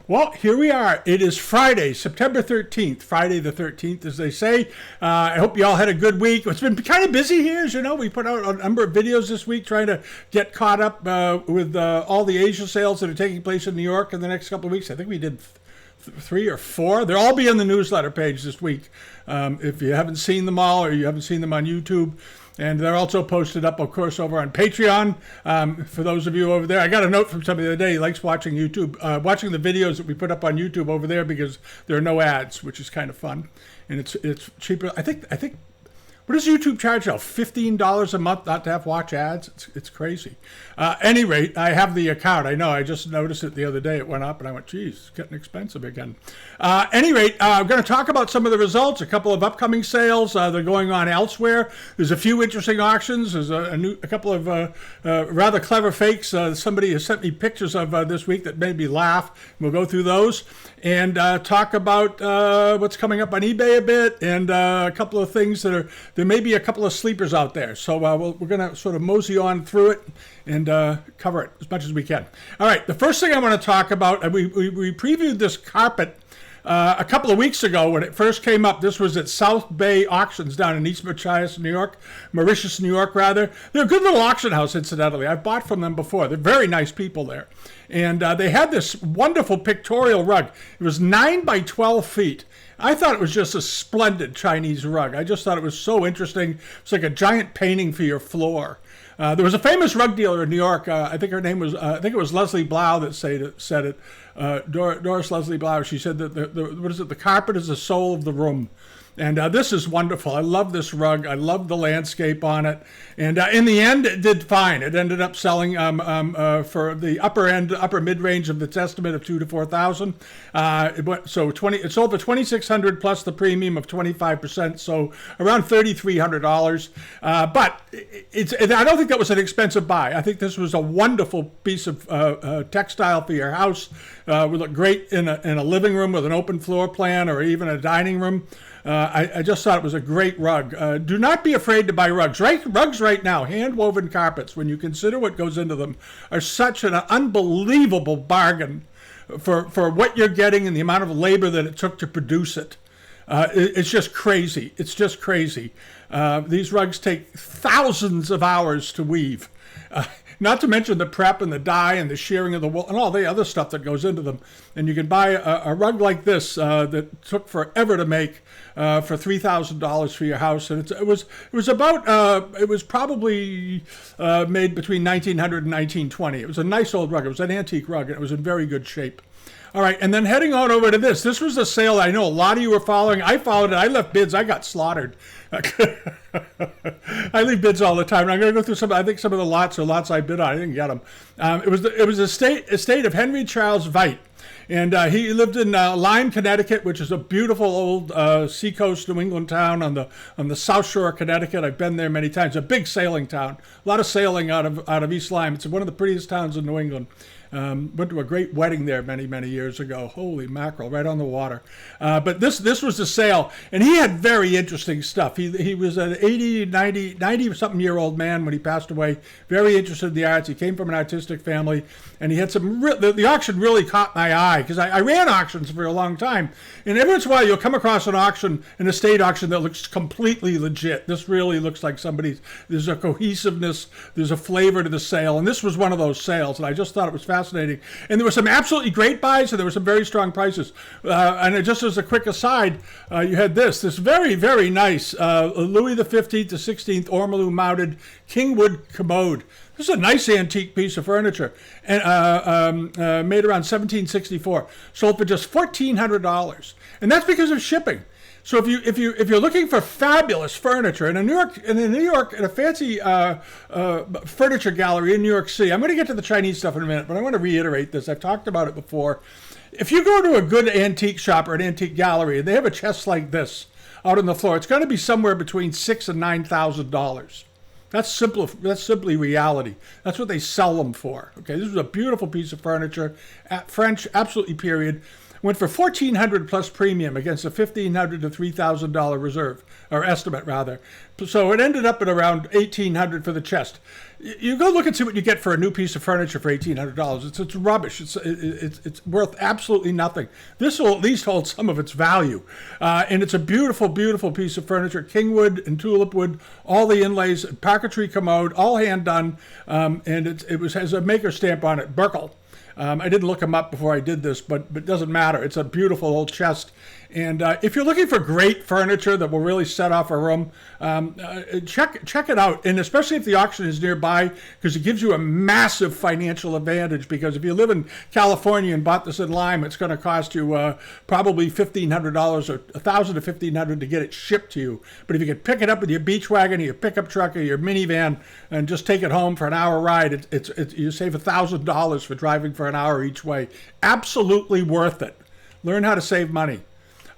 Well, here we are. It is Friday, September 13th, Friday the 13th, as they say. I hope you all had a good week. It's been kind of busy here, as you know. We put out a number of videos this week trying to get caught up with all the Asia sales that are taking place in New York in the next couple of weeks. I think we did 3 or 4. They'll all be on the newsletter page this week if you haven't seen them all or you haven't seen them on YouTube. And they're also posted up, of course, over on Patreon. For those of you over there, I got a note from somebody the other day. He likes watching YouTube, watching the videos that we put up on YouTube over there because there are no ads, which is kind of fun, and it's cheaper. I think. What does YouTube charge now? $15 a month not to have watch ads? It's crazy. Any rate, I have the account. I know. I just noticed it the other day. It went up, and I went, geez, it's getting expensive again. Any rate, I'm going to talk about some of the results, a couple of upcoming sales. They're going on elsewhere. There's a few interesting auctions. There's a couple of rather clever fakes. Somebody has sent me pictures of this week that made me laugh. We'll go through those and talk about what's coming up on eBay a bit and a couple of things that are... There may be a couple of sleepers out there, so we're going to sort of mosey on through it and cover it as much as we can. All right, the first thing I want to talk about, we previewed this carpet a couple of weeks ago when it first came up. This was at South Bay Auctions down in East Mauritius, New York. They're a good little auction house, incidentally. I've bought from them before. They're very nice people there. And they had this wonderful pictorial rug. It was 9 by 12 feet. I thought it was just a splendid Chinese rug. I just thought it was so interesting. It's like a giant painting for your floor. There was a famous rug dealer in New York. I think her name was, I think it was Leslie Blau that said it. Doris Leslie Blau. She said that the carpet is the soul of the room. And this is wonderful. I love this rug. I love the landscape on it. And in the end, it did fine. It ended up selling for the upper mid-range of its estimate of $2,000 to $4,000. It sold for $2,600 plus the premium of 25%, so around $3,300. But I don't think that was an expensive buy. I think this was a wonderful piece of textile for your house. Would look great in a living room with an open floor plan or even a dining room. I just thought it was a great rug. Do not be afraid to buy rugs. Rugs right now, hand-woven carpets, when you consider what goes into them, are such an unbelievable bargain for what you're getting and the amount of labor that it took to produce it. It's just crazy. It's just crazy. These rugs take thousands of hours to weave. Not to mention the prep and the dye and the shearing of the wool and all the other stuff that goes into them. And you can buy a rug like this that took forever to make for $3,000 for your house. And it was probably made between 1900 and 1920. It was a nice old rug. It was an antique rug, and it was in very good shape. All right, and then heading on over to this. This was a sale I know a lot of you were following. I followed it. I left bids. I got slaughtered. I leave bids all the time. And I'm going to go through some. I think some of the lots I bid on. I didn't get them. It was the estate of Henri Charles Veit. And he lived in Lyme, Connecticut, which is a beautiful old seacoast New England town on the South Shore of Connecticut. I've been there many times. A big sailing town. A lot of sailing out of East Lyme. It's one of the prettiest towns in New England. Went to a great wedding there many years ago. Holy mackerel, right on the water. But this was the sale, and he had very interesting stuff. He was an 90-something year old man when he passed away, very interested in the arts. He came from an artistic family, and he had the auction really caught my eye, because I ran auctions for a long time, and every once in a while you'll come across an estate auction that looks completely legit. This really looks like there's a cohesiveness, there's a flavor to the sale, and this was one of those sales, and I just thought it was fascinating. And there were some absolutely great buys, and there were some very strong prices. And just as a quick aside, you had this very, very nice Louis XV to XVI ormolu mounted Kingwood commode. This is a nice antique piece of furniture, and made around 1764. Sold for just $1,400, and that's because of shipping. So if you're looking for fabulous furniture in a fancy furniture gallery in New York City, I'm going to get to the Chinese stuff in a minute, but I want to reiterate this. I've talked about it before. If you go to a good antique shop or an antique gallery and they have a chest like this out on the floor, it's going to be somewhere between $6,000 and $9,000. That's simply reality. That's what they sell them for. Okay, this is a beautiful piece of furniture, French, absolutely period. went for $1,400 plus premium against a $1,500 to $3,000 reserve, or estimate rather. So it ended up at around $1,800 for the chest. You go look and see what you get for a new piece of furniture for $1,800. It's rubbish. It's worth absolutely nothing. This will at least hold some of its value, and it's a beautiful, beautiful piece of furniture. Kingwood and tulip wood, all the inlays, parquetry commode, all hand done, and it has a maker stamp on it, Burkle. I didn't look them up before I did this, but it doesn't matter. It's a beautiful old chest. And if you're looking for great furniture that will really set off a room, check it out. And especially if the auction is nearby, because it gives you a massive financial advantage. Because if you live in California and bought this in Lime, it's going to cost you probably $1,500 or $1,000 to $1,500 to get it shipped to you. But if you could pick it up with your beach wagon or your pickup truck or your minivan and just take it home for an hour ride, you save $1,000 for driving for an hour each way. Absolutely worth it. Learn how to save money.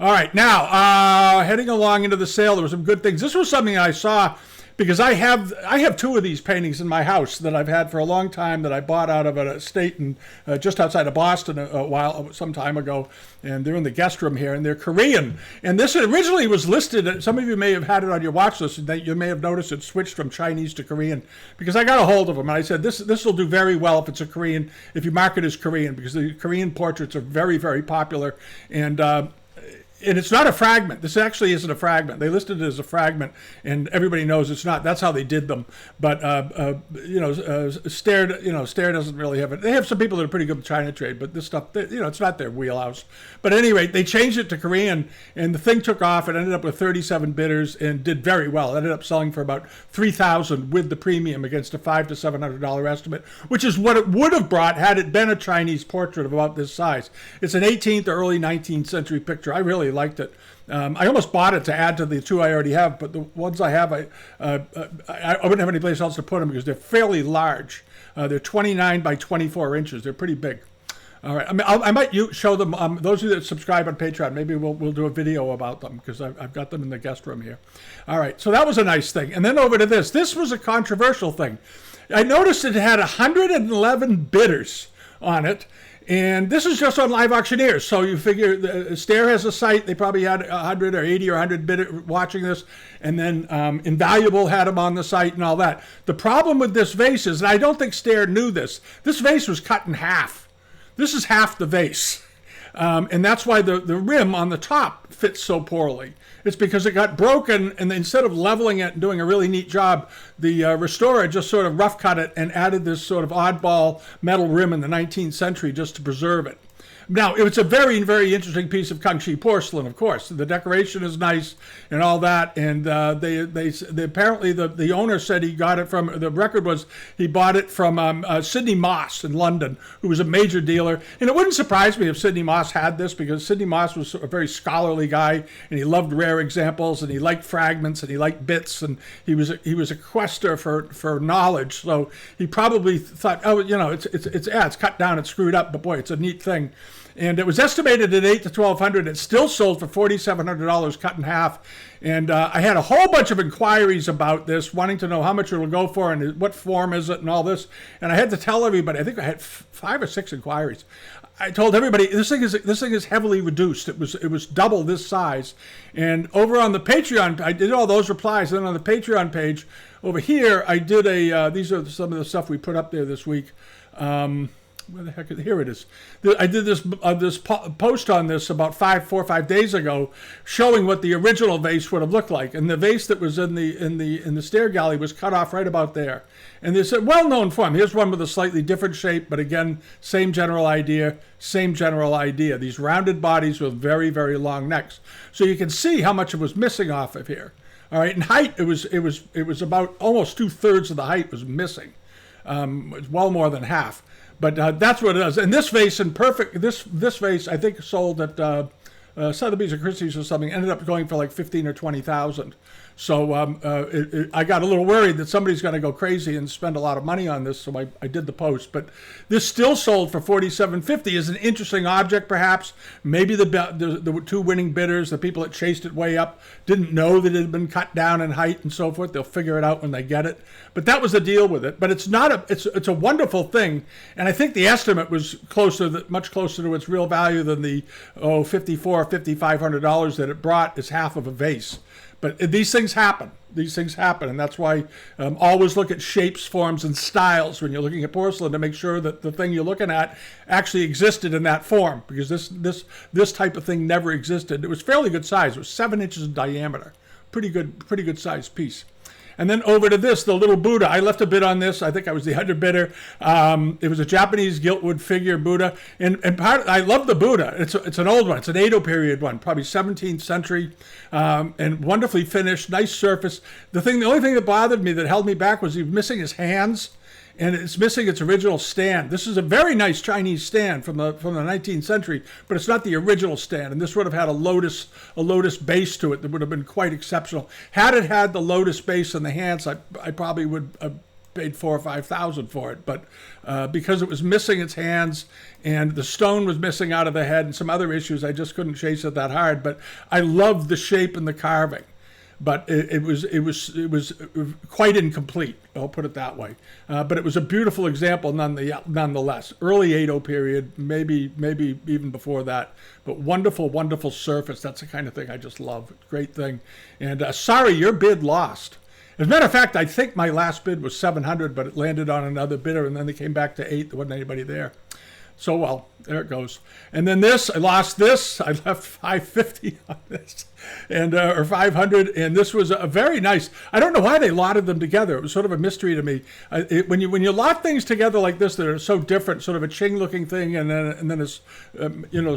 All right, now heading along into the sale, there were some good things. This was something I saw because I have two of these paintings in my house that I've had for a long time that I bought out of an estate in, just outside of Boston some time ago, and they're in the guest room here, and they're Korean. And this originally was listed. Some of you may have had it on your watch list, and you may have noticed it switched from Chinese to Korean because I got a hold of them and I said this will do very well if it's a Korean, if you mark it as Korean, because the Korean portraits are very, very popular. And it's not a fragment. This actually isn't a fragment. They listed it as a fragment, and everybody knows it's not. That's how they did them. But Stair doesn't really have it. They have some people that are pretty good with China trade, but this stuff, it's not their wheelhouse. But at any rate, they changed it to Korean, and the thing took off. It ended up with 37 bidders and did very well. It ended up selling for about $3,000 with the premium against a $500 to $700 estimate, which is what it would have brought had it been a Chinese portrait of about this size. It's an 18th or early 19th century picture. I really liked it. I almost bought it to add to the two I already have, but the ones I have, I wouldn't have any place else to put them because they're fairly large. They're 29 by 24 inches. They're pretty big. All right. I might show them. Those of you that subscribe on Patreon, maybe we'll do a video about them because I've got them in the guest room here. All right. So that was a nice thing. And then over to this. This was a controversial thing. I noticed it had 111 bidders on it. And this is just on Live Auctioneers. So you figure Stair has a site. They probably had 100 or 80 or 100 bidders watching this. And then Invaluable had them on the site and all that. The problem with this vase is, and I don't think Stair knew this vase was cut in half. This is half the vase. And that's why the rim on the top fits so poorly. It's because it got broken, and instead of leveling it and doing a really neat job, the restorer just sort of rough cut it and added this sort of oddball metal rim in the 19th century just to preserve it. Now, it's a very, very interesting piece of Kangxi porcelain, of course. The decoration is nice and all that. And they apparently the owner said he got it from, the record was he bought it from Sidney Moss in London, who was a major dealer. And it wouldn't surprise me if Sidney Moss had this, because Sidney Moss was a very scholarly guy, and he loved rare examples, and he liked fragments, and he liked bits, and he was a quester for knowledge. So he probably thought, it's cut down, it's screwed up, but boy, it's a neat thing. And it was estimated at $800 to $1,200. It still sold for $4,700 cut in half. And I had a whole bunch of inquiries about this, wanting to know how much it will go for and what form is it and all this. And I had to tell everybody, I think I had 5 or 6 inquiries. I told everybody, this thing is heavily reduced. It was double this size. And over on the Patreon, I did all those replies. And then on the Patreon page over here, I did these are some of the stuff we put up there this week. Where the heck? Here it is. I did this post on this about 4 or 5 days ago, showing what the original vase would have looked like. And the vase that was in the stair galley was cut off right about there. And there's a well-known form. Here's one with a slightly different shape, but again, same general idea. These rounded bodies with very, very long necks. So you can see how much it was missing off of here. All right. In height, it was about almost 2/3 of the height was missing. It's well more than half. But that's what it is. And this vase, this vase, I think sold at Sotheby's or Christie's or something, ended up going for like $15,000 or $20,000. So I got a little worried that somebody's going to go crazy and spend a lot of money on this, so I did the post. But this still sold for $47.50. Is an interesting object, perhaps. Maybe the two winning bidders, the people that chased it way up, didn't know that it had been cut down in height and so forth. They'll figure it out when they get it. But that was the deal with it. But it's a wonderful thing, and I think the estimate was much closer to its real value than the $5,500 that it brought as half of a vase. But these things happen. And that's why always look at shapes, forms, and styles when you're looking at porcelain to make sure that the thing you're looking at actually existed in that form, because this type of thing never existed. It was fairly good size. It was 7 inches in diameter. Pretty good sized piece. And then over to this, the little Buddha. I left a bid on this. I think I was the underbidder. It was a Japanese giltwood figure Buddha. I love the Buddha. It's an old one. It's an Edo period one, probably 17th century, and wonderfully finished, nice surface. The only thing that bothered me, that held me back, was he was missing his hands, and it's missing its original stand. This is a very nice Chinese stand from the 19th century, but it's not the original stand. And this would have had a lotus base to it that would have been quite exceptional. Had it had the lotus base and the hands, I probably would have paid $4,000 or $5,000 for it. But because it was missing its hands and the stone was missing out of the head and some other issues, I just couldn't chase it that hard. But I loved the shape and the carving. But it was quite incomplete. I'll put it that way. But it was a beautiful example, nonetheless. Early Edo period, maybe even before that. But wonderful surface. That's the kind of thing I just love. Great thing. And sorry, your bid lost. As a matter of fact, I think my last bid was $700, but it landed on another bidder, and then they came back to $8. There wasn't anybody there. So, well, there it goes. And then this, I lost this. I left $550 on this, and or $500. And this was a very nice. I don't know why they lotted them together. It was sort of a mystery to me. When you lot things together like this that are so different, sort of a Qing-looking thing, and then this,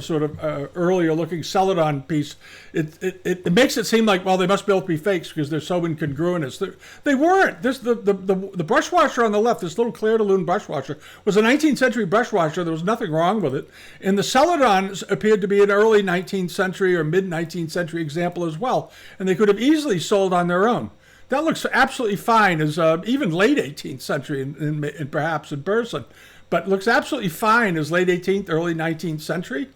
sort of earlier-looking Celadon piece, it makes it seem like, well, they must both be fakes because they're so incongruous. They weren't. The brush washer on the left, this little clear de lune brush washer, was a 19th century brush washer. There was nothing wrong with it. And the Celadons appeared to be an early 19th century or mid-19th century example as well. And they could have easily sold on their own. That looks absolutely fine as even late 18th century and perhaps in person. But looks absolutely fine as late 18th, early 19th century.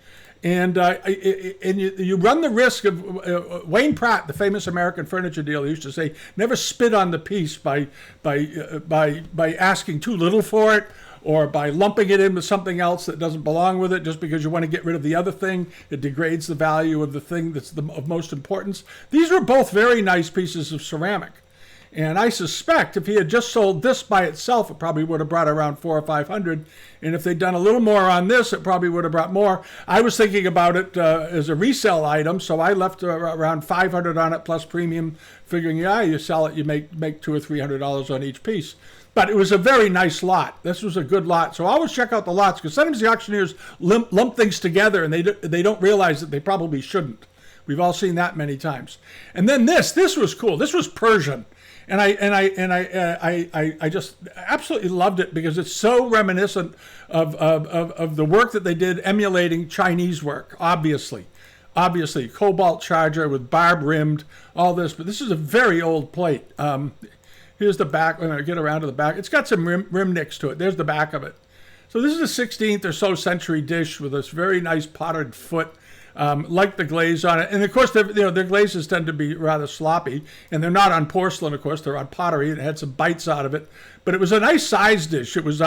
And you run the risk of Wayne Pratt, the famous American furniture dealer, used to say, never spit on the piece by asking too little for it, or by lumping it in with something else that doesn't belong with it just because you want to get rid of the other thing. It degrades the value of the thing that's of most importance. These were both very nice pieces of ceramic. And I suspect if he had just sold this by itself, it probably would have brought around $400 or $500. And if they'd done a little more on this, it probably would have brought more. I was thinking about it as a resale item, so I left around $500 on it plus premium, figuring, you sell it, you make $200 or $300 on each piece. But it was a very nice lot. This was a good lot. So always check out the lots, because sometimes the auctioneers lump things together and they don't realize that they probably shouldn't. We've all seen that many times. And then this was cool. This was Persian. And I just absolutely loved it because it's so reminiscent of the work that they did emulating Chinese work, obviously. Cobalt charger with barb rimmed, all this. But this is a very old plate. Here's the back. When I get around to the back, it's got some rim nicks to it. There's the back of it. So this is a 16th or so century dish with this very nice pottered foot, like the glaze on it. And of course, their glazes tend to be rather sloppy, and they're not on porcelain. Of course, they're on pottery. It had some bites out of it, but it was a nice size dish. It was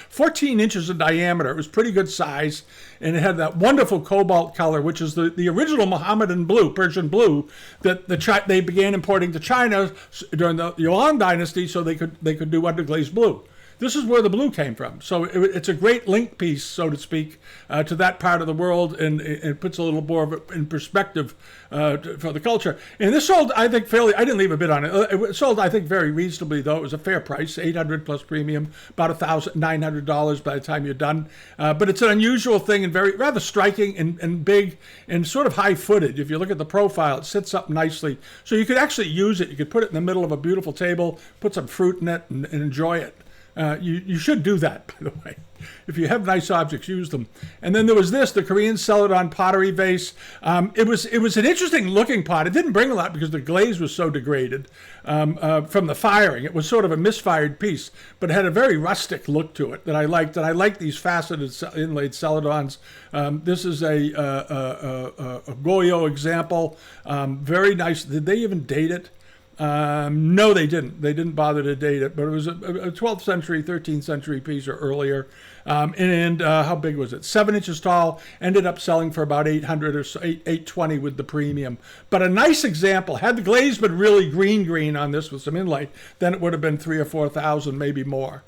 14 inches in diameter. It was pretty good size, and it had that wonderful cobalt color, which is the original Mohammedan blue, Persian blue, that they began importing to China during the Yuan dynasty, so they could do underglazed blue. This is where the blue came from. So it's a great link piece, so to speak, to that part of the world, and it puts a little more of it in perspective for the culture. And this sold, I think, fairly, I didn't leave a bid on it. It sold, I think, very reasonably, though. It was a fair price, $800 plus premium, about $900 by the time you're done. But it's an unusual thing and rather striking and big and sort of high-footed. If you look at the profile, it sits up nicely. So you could actually use it. You could put it in the middle of a beautiful table, put some fruit in it, and enjoy it. You should do that, by the way. If you have nice objects, use them. And then there was this, the Korean Celadon pottery vase. It was an interesting looking pot. It didn't bring a lot because the glaze was so degraded from the firing. It was sort of a misfired piece, but it had a very rustic look to it that I liked. And I like these faceted inlaid Celadons. This is a Goyo example. Very nice. Did they even date it? No, they didn't. They didn't bother to date it, but it was a 12th century, 13th century piece or earlier. And how big was it? 7 inches tall. Ended up selling for about 800 or so, 820 with the premium. But a nice example. Had the glaze been really green on this with some inlay, then it would have been 3,000 or 4,000, maybe more.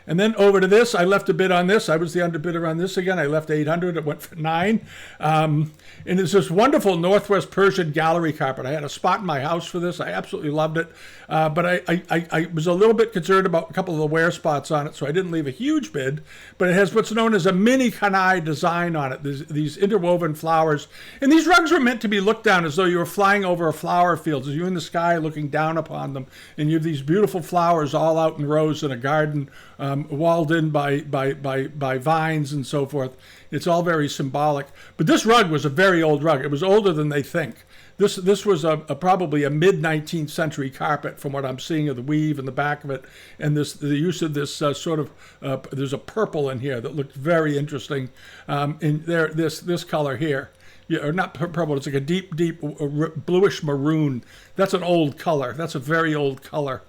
And then over to this, I left a bid on this. I was the underbidder on this again. I left 800. It went for 9. And it's this wonderful Northwest Persian gallery carpet. I had a spot in my house for this. I absolutely loved it. But I was a little bit concerned about a couple of the wear spots on it, so I didn't leave a huge bid. But it has what's known as a mini kanai design on it. There's these interwoven flowers. And these rugs were meant to be looked down as though you were flying over a flower field, as you're in the sky looking down upon them. And you have these beautiful flowers all out in rows in a garden, walled in by vines and so forth. It's all very symbolic. But this rug was a very old rug. It was older than they think. This was probably a mid-19th century carpet from what I'm seeing of the weave in the back of it. And the use of this there's a purple in here that looked very interesting. In there, this color here. Yeah, or not purple, it's like a deep bluish maroon. That's an old color. That's a very old color.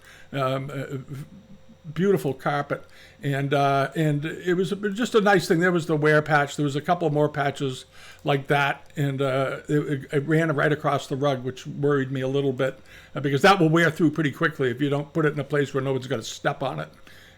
Beautiful carpet, and it was just a nice thing. There was the wear patch. There was a couple more patches like that, and it ran right across the rug, which worried me a little bit because that will wear through pretty quickly if you don't put it in a place where no one's going to step on it.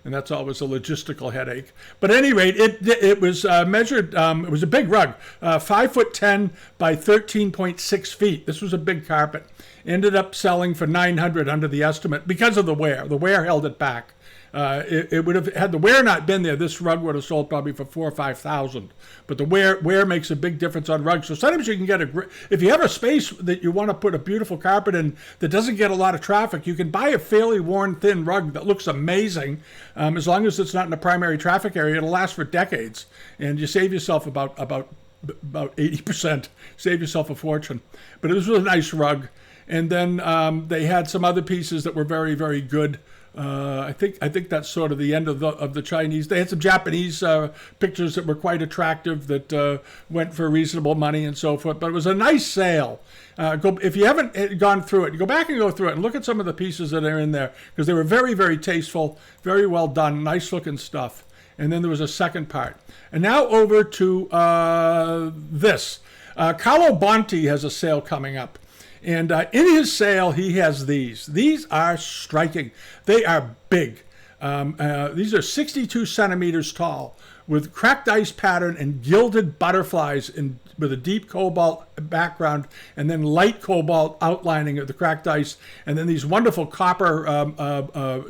And that's always a logistical headache. But at any rate, it was measured. It was a big rug, 5'10" by 13.6 feet. This was a big carpet. Ended up selling for 900 under the estimate because of the wear. The wear held it back. It would have, had the wear not been there, this rug would have sold probably for 4,000 or 5,000. But the wear makes a big difference on rugs. So sometimes you can get if you have a space that you want to put a beautiful carpet in that doesn't get a lot of traffic, you can buy a fairly worn thin rug that looks amazing. As long as it's not in a primary traffic area, it'll last for decades. And you save yourself about 80%, save yourself a fortune. But it was a nice rug. And then they had some other pieces that were very, very good. I think that's sort of the end of the Chinese. They had some Japanese pictures that were quite attractive that went for reasonable money and so forth. But it was a nice sale. If you haven't gone through it, go back and go through it and look at some of the pieces that are in there because they were very, very tasteful, very well done, nice looking stuff. And then there was a second part. And now over to this. Carlo Bonte has a sale coming up. And in his sale, he has these. These are striking. They are big. These are 62 centimeters tall with cracked ice pattern and gilded butterflies with a deep cobalt background and then light cobalt outlining of the cracked ice. And then these wonderful copper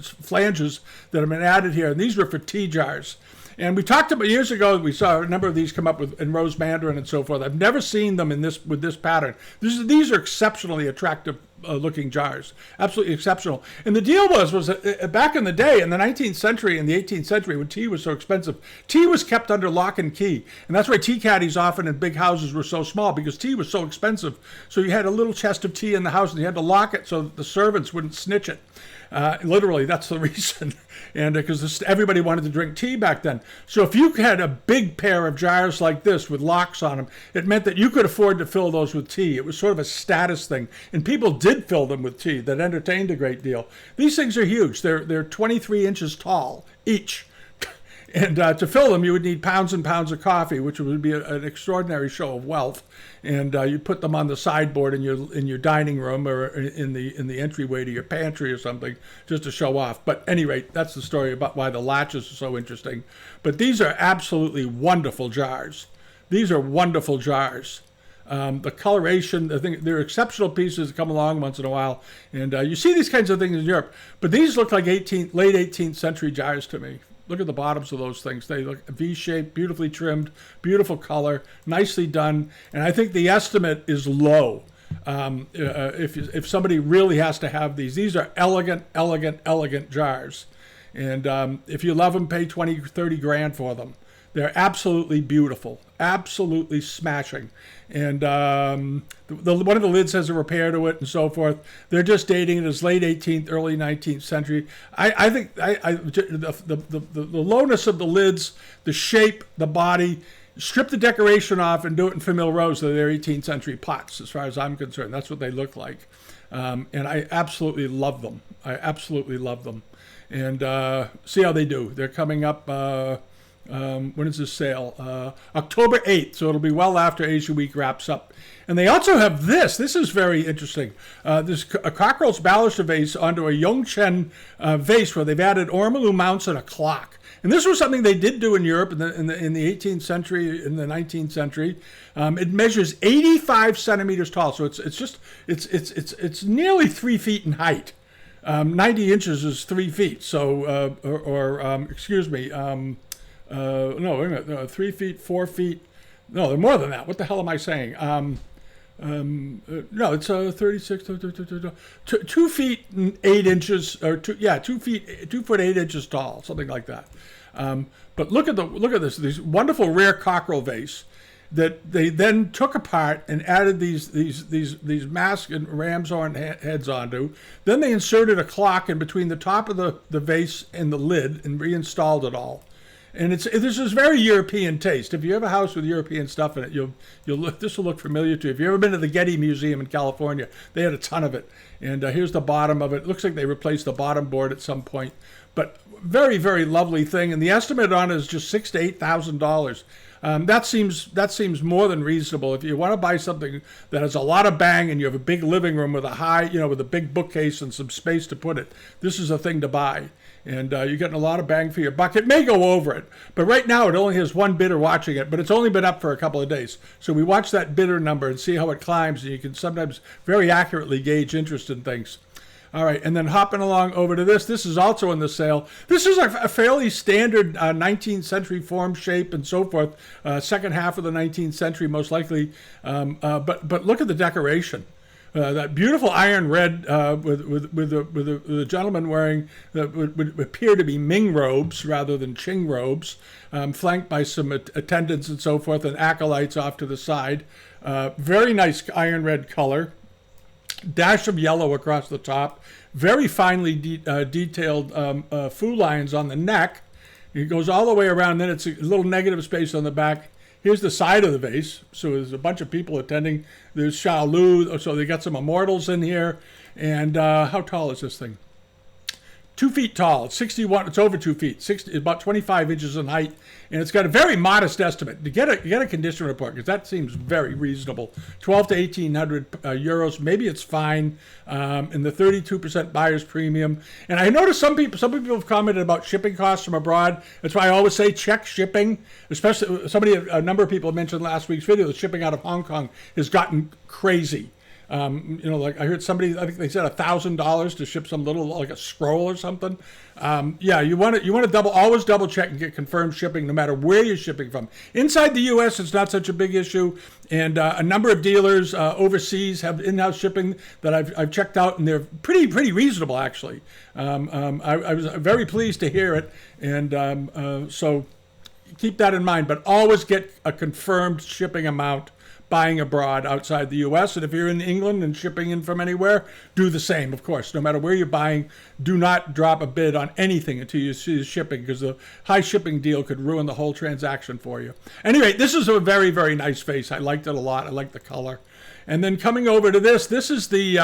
flanges that have been added here. And these were for tea jars. And we talked about years ago, we saw a number of these come up in rose mandarin and so forth. I've never seen them with this pattern. These are exceptionally attractive looking jars, absolutely exceptional. And the deal was back in the day, in the 19th century and the 18th century, when tea was so expensive, tea was kept under lock and key. And that's why tea caddies often in big houses were so small, because tea was so expensive. So you had a little chest of tea in the house and you had to lock it so that the servants wouldn't snitch it. Literally, that's the reason. And because everybody wanted to drink tea back then. So if you had a big pair of jars like this with locks on them, it meant that you could afford to fill those with tea. It was sort of a status thing. And people did fill them with tea. That entertained a great deal. These things are huge. They're 23 inches tall each. And to fill them, you would need pounds and pounds of coffee, which would be an extraordinary show of wealth. And you put them on the sideboard in your dining room or in the entryway to your pantry or something, just to show off. But at any rate, that's the story about why the latches are so interesting. But these are absolutely wonderful jars. These are wonderful jars. The coloration, I think they're exceptional pieces that come along once in a while. And you see these kinds of things in Europe. But these look like late 18th century jars to me. Look at the bottoms of those things. They look V-shaped, beautifully trimmed, beautiful color, nicely done. And I think the estimate is low. If somebody really has to have these are elegant, elegant, elegant jars. And if you love them, pay 20, 30 grand for them. They're absolutely beautiful, absolutely smashing. And one of the lids has a repair to it and so forth. They're just dating it as late 18th, early 19th century. I think the lowness of the lids, the shape, the body, strip the decoration off and do it in famille rose. They're 18th century pots, as far as I'm concerned. That's what they look like. And I absolutely love them. I absolutely love them. And see how they do. They're coming up... when is this sale? October 8th, so it'll be well after Asia Week wraps up. And they also have this. This is very interesting. This a Cockerell's baluster vase onto a Yongchen vase where they've added ormolu mounts and a clock. And this was something they did do in Europe in the 18th century, in the 19th century. It measures 85 centimeters tall, so it's nearly 3 feet in height. 90 inches is 3 feet. So, excuse me. No, wait a minute. 3 feet, 4 feet. No, they're more than that. What the hell am I saying? No, it's 36, 2 feet and 8 inches, or 2 feet, 2 foot 8 inches tall, something like that. But look at these wonderful rare cockerel vase that they then took apart and added these mask and ram's horn heads onto. Then they inserted a clock in between the top of the vase and the lid and reinstalled it all. And this is very European taste. If you have a house with European stuff in it, this will look familiar to you. If you've ever been to the Getty Museum in California, they had a ton of it. And here's the bottom of it. It looks like they replaced the bottom board at some point. But very, very lovely thing. And the estimate on it is just $6,000 to $8,000. That seems more than reasonable. If you want to buy something that has a lot of bang and you have a big living room with with a big bookcase and some space to put it, this is a thing to buy. And you're getting a lot of bang for your buck. It may go over it, but right now it only has one bidder watching it, but it's only been up for a couple of days. So we watch that bidder number and see how it climbs, and you can sometimes very accurately gauge interest in things. All right, and then hopping along over to this. This is also in the sale. This is a fairly standard 19th century form, shape, and so forth. Second half of the 19th century, most likely. But look at the decoration. That beautiful iron red with the gentleman wearing that would appear to be Ming robes rather than Qing robes, flanked by some attendants and so forth and acolytes off to the side. Very nice iron red color. Dash of yellow across the top. Very finely detailed fu lines on the neck. It goes all the way around. Then it's a little negative space on the back. Here's the side of the vase. So there's a bunch of people attending. There's Shaolu. So they got some immortals in here. And how tall is this thing? 2 feet tall. It's 61. It's over 2 feet. About 25 inches in height. And it's got a very modest estimate. To get a condition report, because that seems very reasonable. 12 to 1,800 euros. Maybe it's fine. And the 32% buyer's premium. And I noticed some people have commented about shipping costs from abroad. That's why I always say check shipping. Especially a number of people mentioned last week's video, the shipping out of Hong Kong has gotten crazy. Like I heard somebody, I think they said $1,000 to ship some little, like a scroll or something. You want to always double check and get confirmed shipping no matter where you're shipping from. Inside the U.S., it's not such a big issue, and a number of dealers overseas have in-house shipping that I've checked out, and they're pretty reasonable actually. I was very pleased to hear it, and so keep that in mind. But always get a confirmed shipping amount buying abroad outside the U.S. And if you're in England and shipping in from anywhere, do the same, of course. No matter where you're buying, do not drop a bid on anything until you see the shipping, because the high shipping deal could ruin the whole transaction for you. Anyway, this is a very, very nice vase. I liked it a lot. I like the color. And then coming over to this is the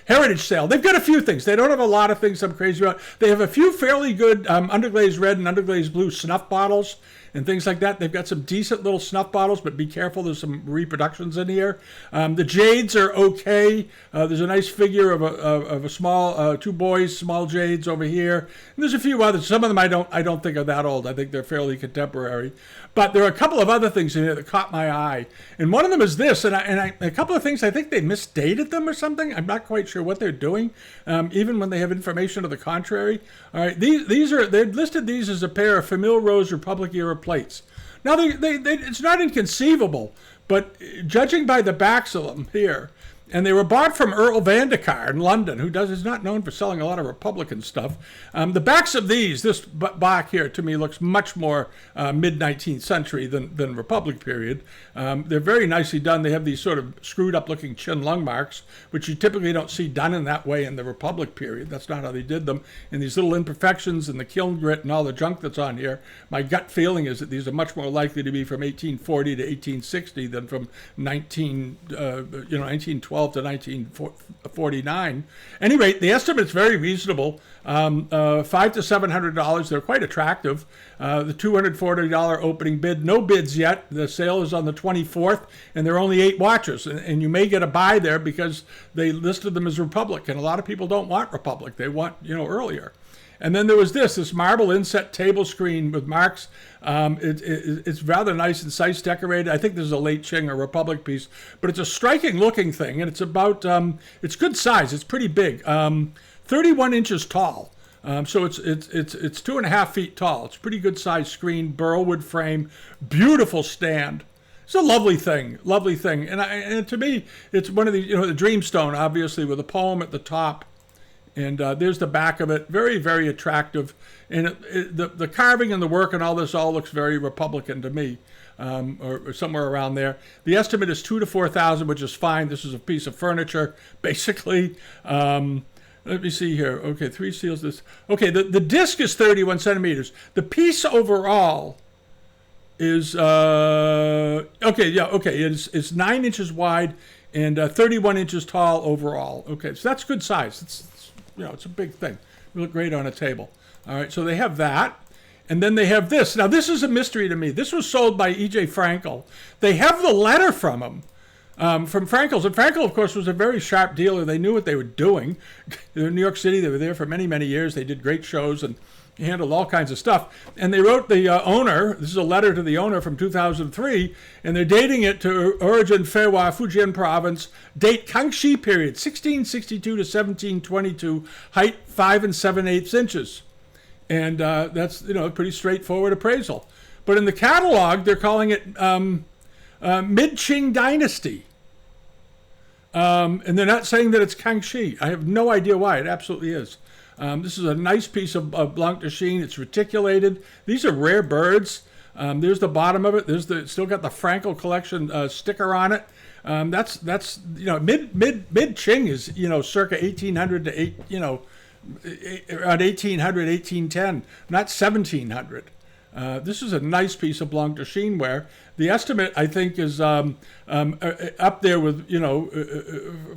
Heritage Sale. They've got a few things. They don't have a lot of things I'm crazy about. They have a few fairly good underglazed red and underglazed blue snuff bottles and things like that. They've got some decent little snuff bottles, but be careful. There's some reproductions in here. The jades are okay. There's a nice figure of a small two boys, small jades over here. And there's a few others. Some of them I don't think are that old. I think they're fairly contemporary. But there are a couple of other things in here that caught my eye. And one of them is this. And a couple of things, I think they misdated them or something. I'm not quite sure what they're doing, even when they have information to the contrary. All right, they've listed these as a pair of Famille Rose Republic era plates. Now, it's not inconceivable, but judging by the backs of them here, And they were bought from Earl Vandekar in London, who is not known for selling a lot of Republican stuff. The backs of these, this back here to me looks much more mid-19th century than Republic period. They're very nicely done. They have these sort of screwed up looking chin lung marks, which you typically don't see done in that way in the Republic period. That's not how they did them. And these little imperfections and the kiln grit and all the junk that's on here, my gut feeling is that these are much more likely to be from 1840 to 1860 than from 1912 to 1949. At any rate, the estimate's very reasonable. $500 to $700. They're quite attractive. The $240 opening bid. No bids yet. The sale is on the 24th, and there are only 8 watches. And you may get a buy there because they listed them as Republic, and a lot of people don't want Republic. They want earlier. And then there was this marble inset table screen with marks. It's rather nice and size decorated. I think this is a late Qing or Republic piece, but it's a striking looking thing, and it's about, it's good size. It's pretty big, 31 inches tall. So it's 2.5 feet tall. It's a pretty good size screen, burlwood frame, beautiful stand. It's a lovely thing, and to me, it's one of the the Dreamstone, obviously, with a poem at the top. And there's the back of it, very, very attractive. And the carving and the work and all this all looks very Republican to me, or somewhere around there. The estimate is $2,000 to $4,000, which is fine. This is a piece of furniture, basically. Let me see here. Okay, 3 seals. Okay, the disc is 31 centimeters. The piece overall is it's 9 inches wide and 31 inches tall overall. Okay, so that's good size. It's a big thing. It look great on a table. All right, so they have that. And then they have this. Now, this is a mystery to me. This was sold by E.J. Frankel. They have the letter from him, from Frankel's. And Frankel, of course, was a very sharp dealer. They knew what they were doing. They're in New York City. They were there for many, many years. They did great shows and handled all kinds of stuff. And they wrote the owner, this is a letter to the owner from 2003, and they're dating it to origin Feiwa, Fujian province, date Kangxi period, 1662 to 1722, height 5 7/8 inches. And that's, a pretty straightforward appraisal. But in the catalog, they're calling it Mid-Qing Dynasty. And they're not saying that it's Kangxi. I have no idea why. It absolutely is. This is a nice piece of blanc de Chine. It's reticulated. These are rare birds. There's the bottom of it. There's still got the Frankel collection sticker on it. That's mid Qing is circa 1800 to around 1800 1810, not 1700. This is a nice piece of blanc de Chine ware. The estimate, I think, is up there with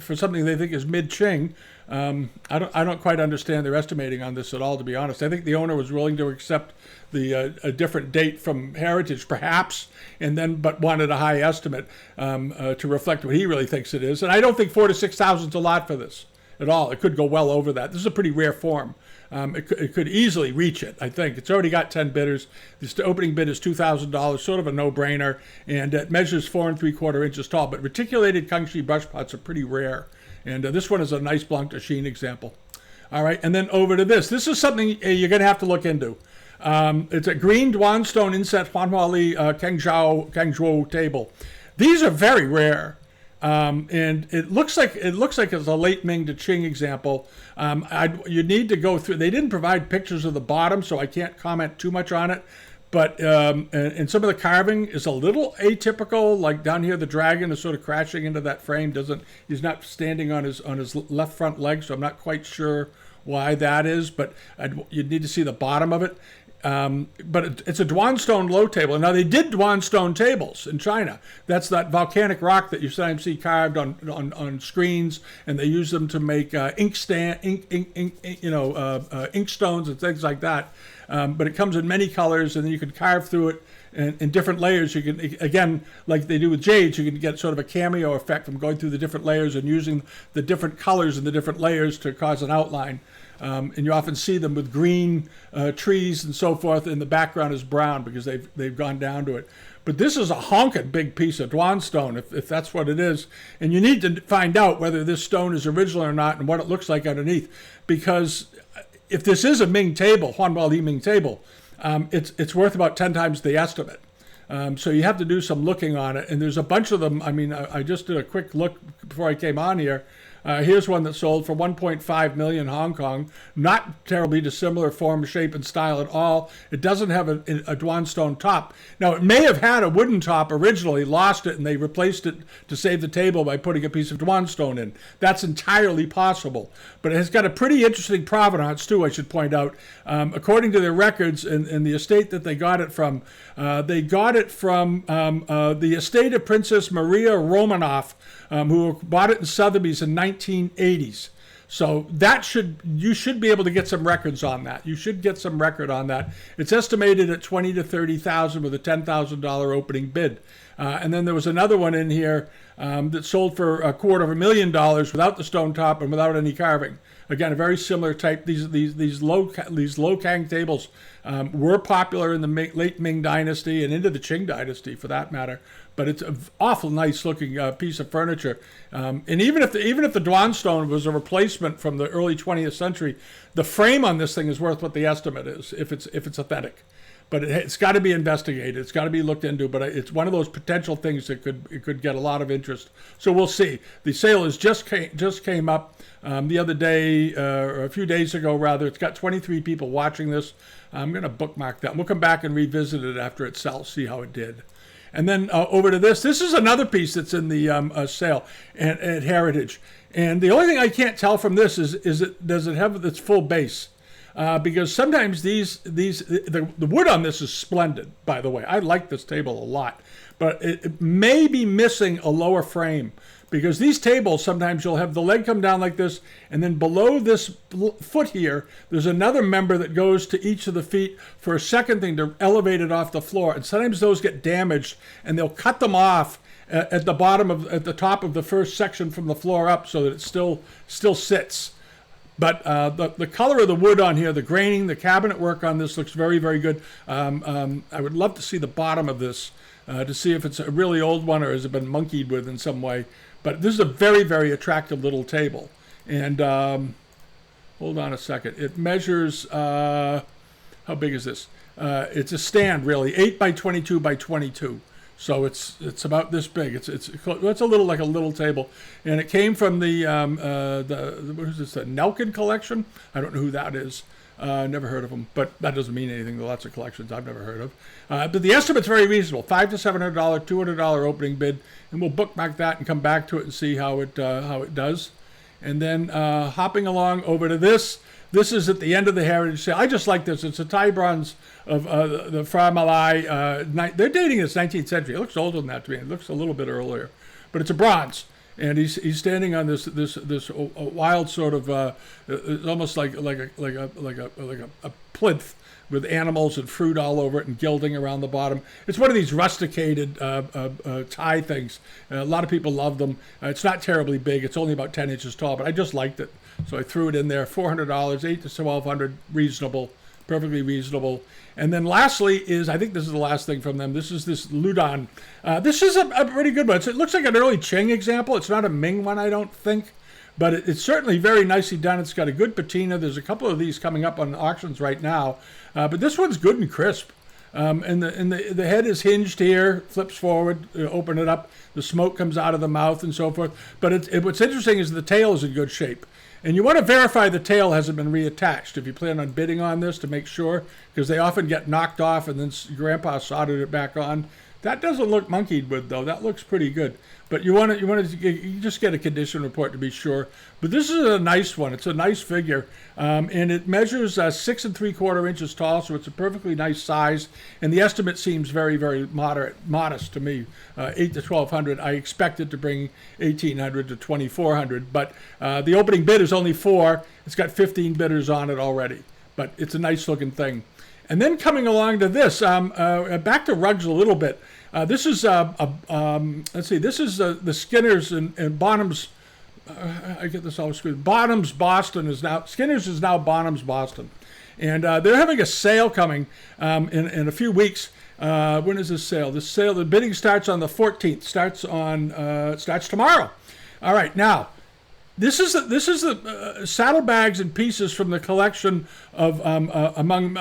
for something they think is mid Qing. I don't quite understand their estimating on this at all, to be honest. I think the owner was willing to accept a different date from Heritage, perhaps, but wanted a high estimate to reflect what he really thinks it is. And I don't think $4,000 to $6,000 is a lot for this at all. It could go well over that. This is a pretty rare form. It could easily reach it, I think. It's already got 10 bidders. The opening bid is $2,000, sort of a no-brainer, and it measures 4 3/4 inches tall. But reticulated Kangxi brush pots are pretty rare. And this one is a nice blanc de Chine example. All right, and then over to this. This is something you're going to have to look into. It's a green Duanstone inset Huanhuali Kangzhou table. These are very rare. And it looks like it's a late Ming to Qing example. You need to go through. They didn't provide pictures of the bottom, so I can't comment too much on it. But and some of the carving is a little atypical. Like down here, the dragon is sort of crashing into that frame. He's not standing on his left front leg, so I'm not quite sure why that is. But you'd need to see the bottom of it. But it's a Duanstone low table. Now, they did Duanstone tables in China. That's that volcanic rock that you sometimes see carved on screens, and they use them to make ink stones and things like that. But it comes in many colors, and then you can carve through it in different layers. You can, again, like they do with jades, you can get sort of a cameo effect from going through the different layers and using the different colors in the different layers to cause an outline. And you often see them with green trees and so forth, and the background is brown because they've gone down to it. But this is a honking big piece of Duanstone, if that's what it is. And you need to find out whether this stone is original or not and what it looks like underneath. Because if this is a Ming table, Huanhuali Ming table, it's worth about 10 times the estimate. So you have to do some looking on it. And there's a bunch of them. I mean, I just did a quick look before I came on here. Here's one that sold for 1.5 million Hong Kong. Not terribly dissimilar form, shape, and style at all. It doesn't have a Duanstone top. Now, it may have had a wooden top originally, lost it, and they replaced it to save the table by putting a piece of Duanstone in. That's entirely possible. But it has got a pretty interesting provenance, too, I should point out. According to their records and the estate that they got it from, the estate of Princess Maria Romanov, who bought it in Sotheby's in 1980s. So you should be able to get some records on that. You should get some record on that. It's estimated at $20,000 to $30,000 with a $10,000 opening bid. And then there was another one in here that sold for $250,000 without the stone top and without any carving. Again, a very similar type. These low Kang tables were popular in the late Ming Dynasty and into the Qing Dynasty, for that matter. But it's an awful nice looking piece of furniture. And even if the Duanstone was a replacement from the early 20th century, the frame on this thing is worth what the estimate is if it's authentic. But it's got to be investigated. It's got to be looked into. But it's one of those potential things that could get a lot of interest. So we'll see. The sale just came up the other day, or a few days ago rather. It's got 23 people watching this. I'm going to bookmark that. We'll come back and revisit it after it sells, see how it did. And then over to this. This is another piece that's in the sale at Heritage. And the only thing I can't tell from this is does it have its full base? Because sometimes the wood on this is splendid, by the way. I like this table a lot. But it may be missing a lower frame. Because these tables, sometimes you'll have the leg come down like this, and then below this foot here, there's another member that goes to each of the feet for a second thing to elevate it off the floor. And sometimes those get damaged, and they'll cut them off at the top of the first section from the floor up so that it still sits. But the color of the wood on here, the graining, the cabinet work on this looks very, very good. I would love to see the bottom of this to see if it's a really old one or has it been monkeyed with in some way. But this is a very, very attractive little table. And hold on a second. It measures, how big is this? It's a stand, really, 8 by 22 by 22. So it's about this big. It's a little like a little table. And it came from the what is this, the Nelkin collection? I don't know who that is. Never heard of them, but that doesn't mean anything. There are lots of collections I've never heard of. But the estimate's very reasonable: $500 to $700, $200 opening bid, and we'll bookmark that and come back to it and see how it does. And then hopping along over to this. This is at the end of the Heritage sale. I just like this. It's a Thai bronze of the Phra Malai. They're dating this 19th century. It looks older than that to me. It looks a little bit earlier, but it's a bronze. And he's standing on this wild sort of almost like a plinth with animals and fruit all over it and gilding around the bottom. It's one of these rusticated Thai things. A lot of people love them. It's not terribly big. It's only about 10 inches tall, but I just liked it, so I threw it in there. $400, $800 to $1,200, reasonable, perfectly reasonable. And then lastly is, I think this is the last thing from them, this is this Ludon. This is a pretty good one. It looks like an early Qing example. It's not a Ming one, I don't think, but it's certainly very nicely done. It's got a good patina. There's a couple of these coming up on auctions right now, but this one's good and crisp. And the head is hinged here, flips forward, open it up, the smoke comes out of the mouth and so forth. But what's interesting is the tail is in good shape. And you want to verify the tail hasn't been reattached if you plan on bidding on this to make sure, because they often get knocked off and then Grandpa soldered it back on. That doesn't look monkeyed with, though. That looks pretty good. But you just get a condition report to be sure. But this is a nice one. It's a nice figure, and it measures 6 3/4 inches tall, so it's a perfectly nice size. And the estimate seems very, very modest to me. $800 to $1,200. I expect it to bring $1,800 to $2,400, but the opening bid is only 4. It's got 15 bidders on it already, but it's a nice looking thing. And then coming along to this, back to rugs a little bit. This is let's see. This is the Skinners and Bonham's. I get this all screwed. Bonham's Boston is now Skinners is now Bonham's Boston, and they're having a sale coming in a few weeks. When is this sale? The bidding starts on the 14th. Starts tomorrow. All right, now. This is the saddlebags and pieces from the collection of among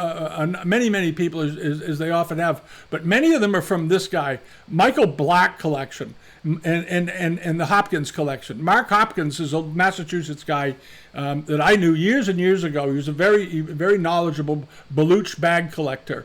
many people as they often have, but many of them are from this guy, Michael Black collection, and the Hopkins collection. Mark Hopkins is a Massachusetts guy that I knew years and years ago. He was a very knowledgeable baluch bag collector.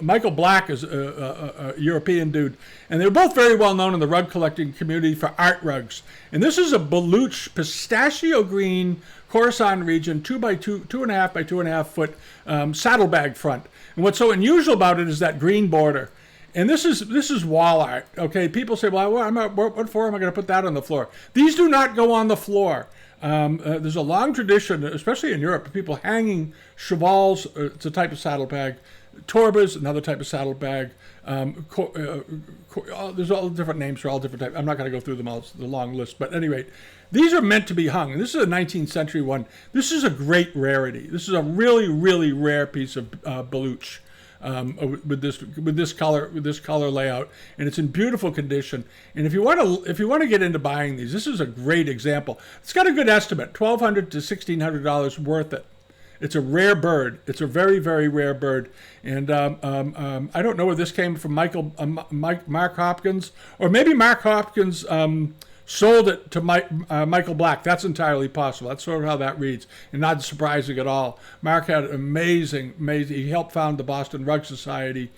Michael Black is a European dude, and they're both very well known in the rug collecting community for art rugs. And this is a baluch pistachio green Khorasan region 2.5 by 2.5 foot saddlebag front. And what's so unusual about it is that green border. And this is wall art. Okay, people say, well, what for am I going to put that on the floor? These do not go on the floor. There's a long tradition, especially in Europe, of people hanging chevals. It's a type of saddlebag. Torbas, another type of saddlebag. There's all different names for all different types. I'm not going to go through them all. It's the long list. But at any rate, these are meant to be hung. And this is a 19th century one. This is a great rarity. This is a really, really rare piece of baluch. With this color layout, and it's in beautiful condition. And if you want to get into buying these, this is a great example. It's got a good estimate, $1,200 to $1,600 worth it. It's a rare bird. It's a very, very rare bird. And I don't know where this came from, Mark Hopkins, or maybe Mark Hopkins sold it to Michael Black. That's entirely possible. That's sort of how that reads, and not surprising at all. Mark had amazing. He helped found the Boston Rug Society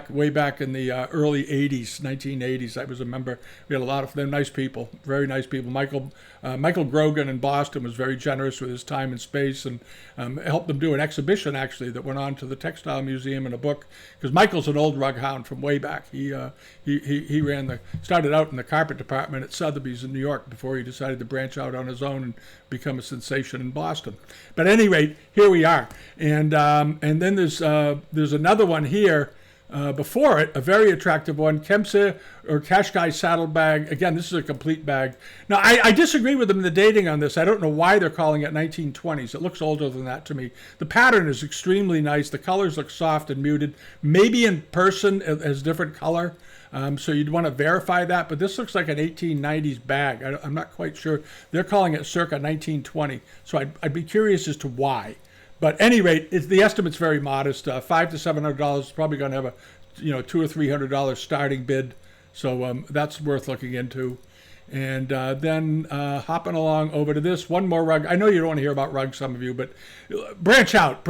way back in the early 80s, 1980s. I was a member. We had a lot of them, nice people, very nice people. Michael Grogan in Boston was very generous with his time and space, and helped them do an exhibition actually that went on to the Textile Museum in a book. Because Michael's an old rug hound from way back. He started out in the carpet department at Sotheby's in New York before he decided to branch out on his own and become a sensation in Boston. But at any rate, here we are, and then there's another one here. Before it, a very attractive one, Kemse or Kashkai saddlebag. Again, this is a complete bag. Now, I disagree with them in the dating on this. I don't know why they're calling it 1920s. It looks older than that to me. The pattern is extremely nice. The colors look soft and muted. Maybe in person it has different color. So you'd want to verify that, but this looks like an 1890s bag. I'm not quite sure. They're calling it circa 1920. So I'd be curious as to why. But at any rate, the estimate's very modest. $500 to $700 is probably going to have a, $200 or $300 starting bid. So that's worth looking into. And then hopping along over to this one more rug. I know you don't want to hear about rugs, some of you, but branch out,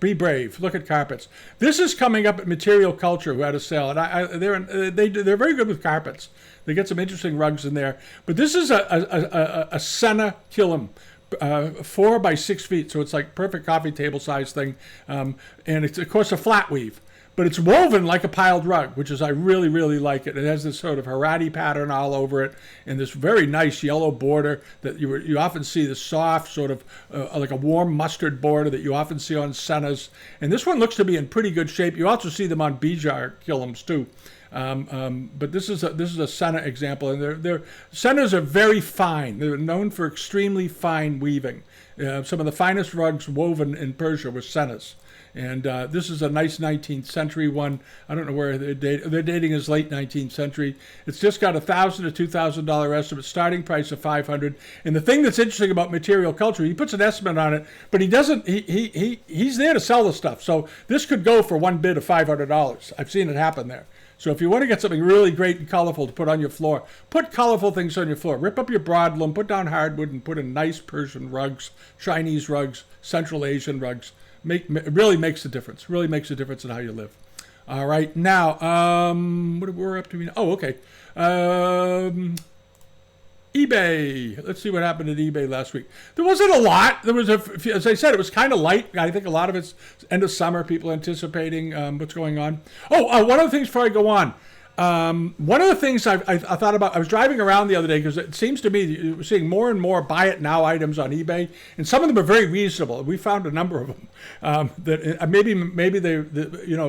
be brave. Look at carpets. This is coming up at Material Culture, who had a sale, and they're very good with carpets. They get some interesting rugs in there. But this is a Senna Killam. 4 by 6 feet, so it's like perfect coffee table size thing, and it's of course a flat weave, but it's woven like a piled rug, which is I really, really like it. It has this sort of Haradi pattern all over it, and this very nice yellow border that you often see, the soft sort of like a warm mustard border that you often see on Sennas, and this one looks to be in pretty good shape. You also see them on Bijar Killams too. But this is a Senna example, and their Sennas are very fine. They're known for extremely fine weaving. Some of the finest rugs woven in Persia were Sennas, and this is a nice 19th century one. I don't know where they're dating is late 19th century. It's just got $1,000 to $2,000 estimate, starting price of $500. And the thing that's interesting about Material Culture, he puts an estimate on it, but he doesn't. He's there to sell the stuff. So this could go for one bid of $500. I've seen it happen there. So if you want to get something really great and colorful to put on your floor, put colorful things on your floor. Rip up your broadloom, put down hardwood, and put in nice Persian rugs, Chinese rugs, Central Asian rugs. It really makes a difference. Really makes a difference in how you live. All right, now, what we're up to now? Oh, okay. eBay. Let's see what happened at eBay last week. There wasn't a lot. There was as I said, it was kind of light. I think a lot of it's end of summer, people anticipating what's going on. Oh, one of the things before I go on. One of the things I thought about, I was driving around the other day because it seems to me that you're seeing more and more buy it now items on eBay, and some of them are very reasonable. We found a number of them that maybe they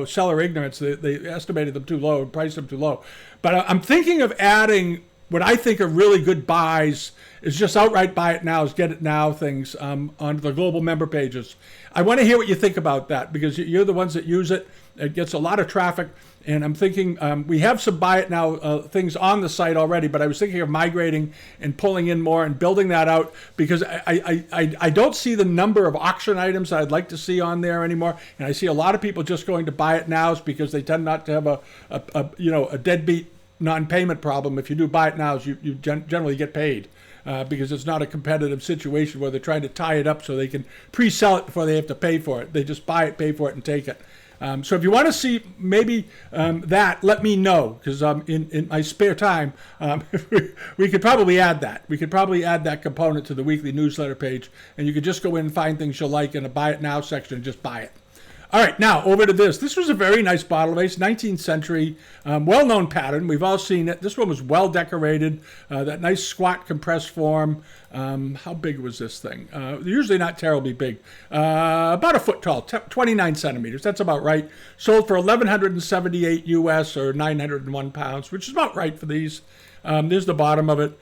seller ignorance, they estimated them too low and priced them too low. But I'm thinking of adding what I think are really good buys is just outright buy it now, get it now things on the global member pages. I want to hear what you think about that because you're the ones that use it. It gets a lot of traffic. And I'm thinking we have some buy it now things on the site already, but I was thinking of migrating and pulling in more and building that out because I don't see the number of auction items that I'd like to see on there anymore. And I see a lot of people just going to buy it nows because they tend not to have a deadbeat non-payment problem. If you do buy it nows, you generally get paid. Because it's not a competitive situation where they're trying to tie it up so they can pre-sell it before they have to pay for it. They just buy it, pay for it, and take it. So if you want to see maybe that, let me know because in my spare time, we could probably add that. We could probably add that component to the weekly newsletter page, and you could just go in and find things you like in a Buy It Now section and just buy it. All right, now over to this. This was a very nice bottle vase, 19th century, well-known pattern. We've all seen it. This one was well decorated, that nice squat compressed form. How big was this thing? Usually not terribly big. About a foot tall, 29 centimeters. That's about right. Sold for $1,178 US or 901 pounds, which is about right for these. There's the bottom of it.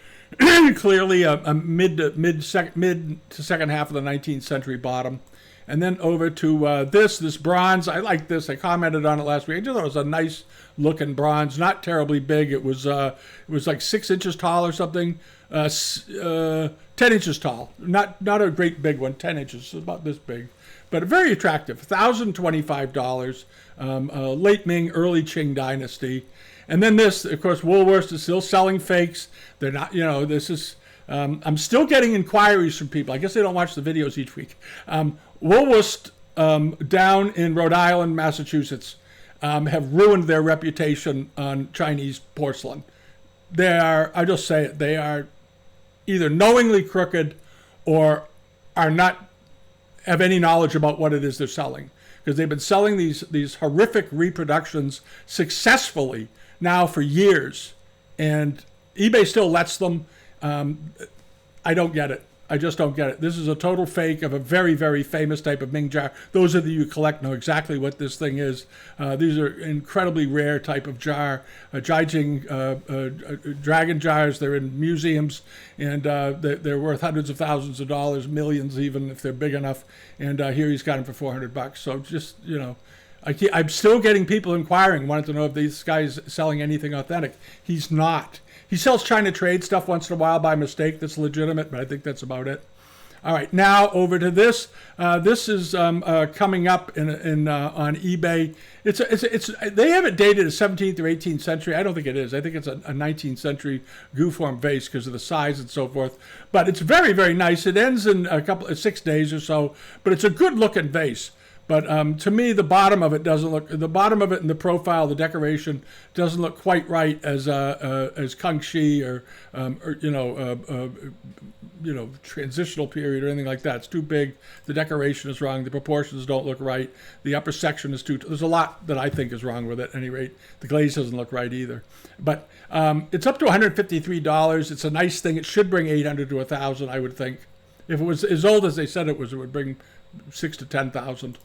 Clearly a mid to second half of the 19th century bottom. And then over to this bronze. I like this. I commented on it last week. I just thought it was a nice looking bronze, not terribly big. It was like 6 inches tall or something. 10 inches tall. Not a great big one. 10 inches, so about this big, but very attractive. $1,025. Late Ming, early Qing dynasty. And then this, of course, Woolworths is still selling fakes. They're not. This is. I'm still getting inquiries from people. I guess they don't watch the videos each week. Woolworths down in Rhode Island, Massachusetts, have ruined their reputation on Chinese porcelain. I'll just say it, they are either knowingly crooked or are not have any knowledge about what it is they're selling. Because they've been selling these horrific reproductions successfully now for years. And eBay still lets them. I don't get it. I just don't get it. This is a total fake of a very, very famous type of Ming jar. Those of you who collect know exactly what this thing is. These are incredibly rare type of jar. Jiajing dragon jars. They're in museums, and they're worth hundreds of thousands of dollars, millions even if they're big enough. And here he's got them for $400. So just, I'm still getting people inquiring, wanting to know if this guy's selling anything authentic. He's not. He sells China trade stuff once in a while by mistake that's legitimate, but I think that's about it. All right, now over to this. This is coming up on eBay. They have it dated as 17th or 18th century. I don't think it is. I think it's a 19th century goo-form vase because of the size and so forth. But it's very, very nice. It ends in 6 days or so, but it's a good-looking vase. But to me, the bottom of it doesn't look. The bottom of it and the profile, the decoration doesn't look quite right as Kangxi or transitional period or anything like that. It's too big. The decoration is wrong. The proportions don't look right. The upper section is too. There's a lot that I think is wrong with it. At any rate, the glaze doesn't look right either. But it's up to $153. It's a nice thing. It should bring $800 to $1,000, I would think. If it was as old as they said it was, it would bring $6,000 to $10,000.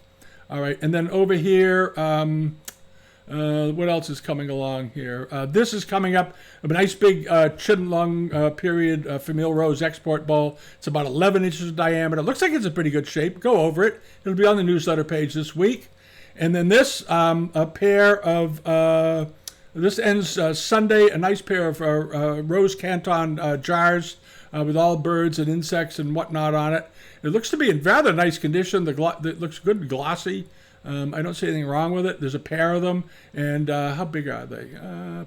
All right, and then over here, what else is coming along here? This is coming up, a nice big Qianlong period Famille Rose export bowl. It's about 11 inches in diameter. Looks like it's in pretty good shape. Go over it. It'll be on the newsletter page this week. And then this, a pair of, this ends Sunday, a nice pair of Rose Canton jars with all birds and insects and whatnot on it. It looks to be in rather nice condition. It looks good and glossy. I don't see anything wrong with it. There's a pair of them. And how big are they?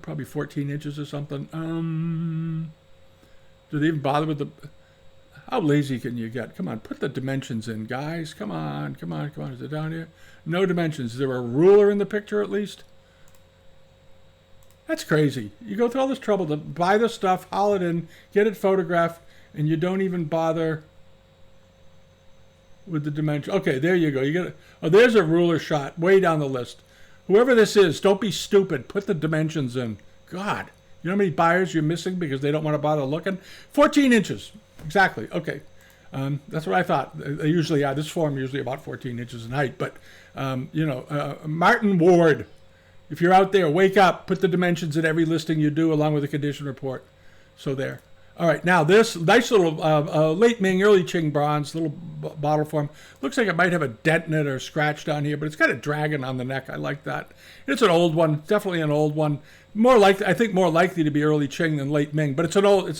Probably 14 inches or something. Do they even bother with the... How lazy can you get? Come on, put the dimensions in, guys. Come on. Is it down here? No dimensions. Is there a ruler in the picture at least? That's crazy. You go through all this trouble to buy the stuff, haul it in, get it photographed, and you don't even bother with the dimension. Okay, there you go. You get it. Oh, there's a ruler shot way down the list. Whoever this is, don't be stupid. Put the dimensions in. God, you know how many buyers you're missing because they don't want to bother looking? 14 inches. Exactly. Okay. That's what I thought. They usually are. This form usually about 14 inches in height. But, Martin Ward, if you're out there, wake up. Put the dimensions in every listing you do along with the condition report. So there. All right, now this nice little late Ming, early Qing bronze, little bottle form. Looks like it might have a dent in it or a scratch down here, but it's got a dragon on the neck. I like that. It's an old one, definitely an old one. I think more likely to be early Qing than late Ming, but it's early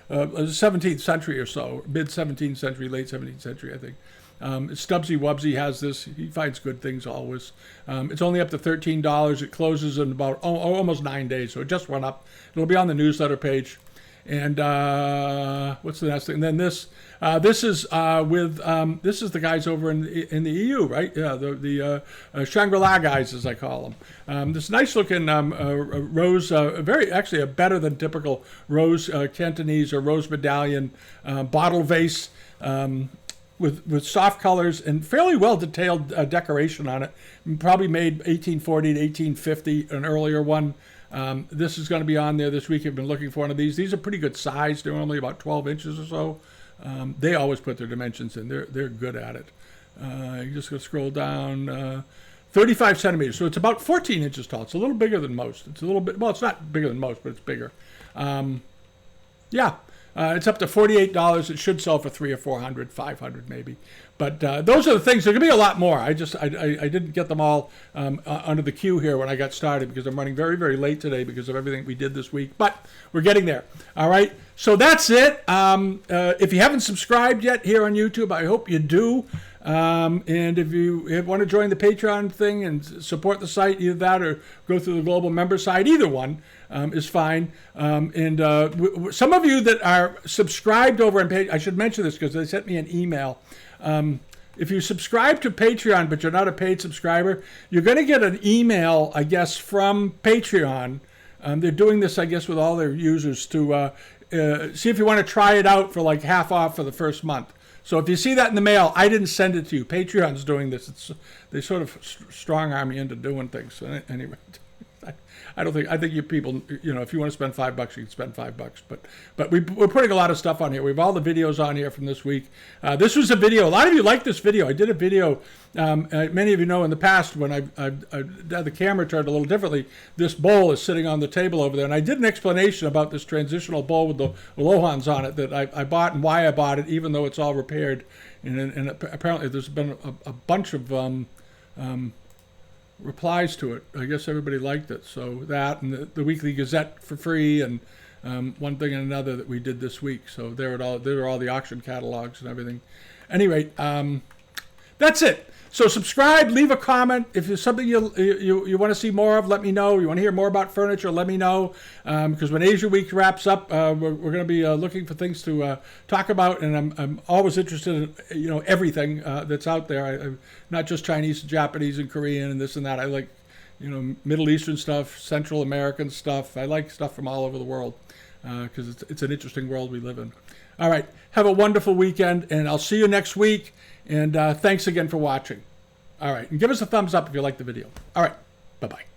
17th century or so, mid 17th century, late 17th century, I think. Stubbsy Wubsy has this. He finds good things always. It's only up to $13. It closes in about almost 9 days, so it just went up. It'll be on the newsletter page. And what's the next thing? And then this is the guys over in the EU, right? Yeah, the Shangri-La guys, as I call them. This nice looking rose, very actually a better than typical rose Cantonese or rose medallion bottle vase. With soft colors and fairly well detailed decoration on it. Probably made 1840 to 1850, an earlier one. This is going to be on there this week. I've been looking for one of these. These are pretty good size. They're only about 12 inches or so. They always put their dimensions in. They're good at it. You just go scroll down. 35 centimeters. So it's about 14 inches tall. It's a little bigger than most. It's a little bit, well, it's not bigger than most, but it's bigger. Yeah. It's up to $48. It should sell for $300 or $400, $500 maybe. But those are the things. There could be a lot more. I didn't get them all under the queue here when I got started because I'm running very, very late today because of everything we did this week. But we're getting there. All right. So that's it. If you haven't subscribed yet here on YouTube, I hope you do. And if you want to join the Patreon thing and support the site, either that or go through the global member site, either one is fine. Some of you that are subscribed over on Patreon, I should mention this because they sent me an email. If you subscribe to Patreon but you're not a paid subscriber, you're going to get an email, I guess, from Patreon. They're doing this, I guess, with all their users to see if you want to try it out for like half off for the first month. So if you see that in the mail, I didn't send it to you. Patreon's doing this. They sort of strong arm you into doing things. So anyway, I think you people, if you want to spend $5, you can spend $5. But we're putting a lot of stuff on here. We have all the videos on here from this week. This was a video. A lot of you liked this video. I did a video. Many of you know in the past when I had the camera turned a little differently, this bowl is sitting on the table over there. And I did an explanation about this transitional bowl with the lohans on it that I bought and why I bought it, even though it's all repaired. And apparently there's been a bunch of replies to it. I guess everybody liked it. So that and the Weekly Gazette for free and one thing and another that we did this week. So there are all the auction catalogs and everything. Anyway, that's it. So subscribe, leave a comment. If there's something you want to see more of, let me know. You want to hear more about furniture, let me know. Because when Asia Week wraps up, we're going to be looking for things to talk about. And I'm always interested in everything that's out there. Not just Chinese, Japanese, and Korean, and this and that. I like Middle Eastern stuff, Central American stuff. I like stuff from all over the world because it's an interesting world we live in. All right, have a wonderful weekend, and I'll see you next week. And thanks again for watching. All right, and give us a thumbs up if you like the video. All right, bye-bye.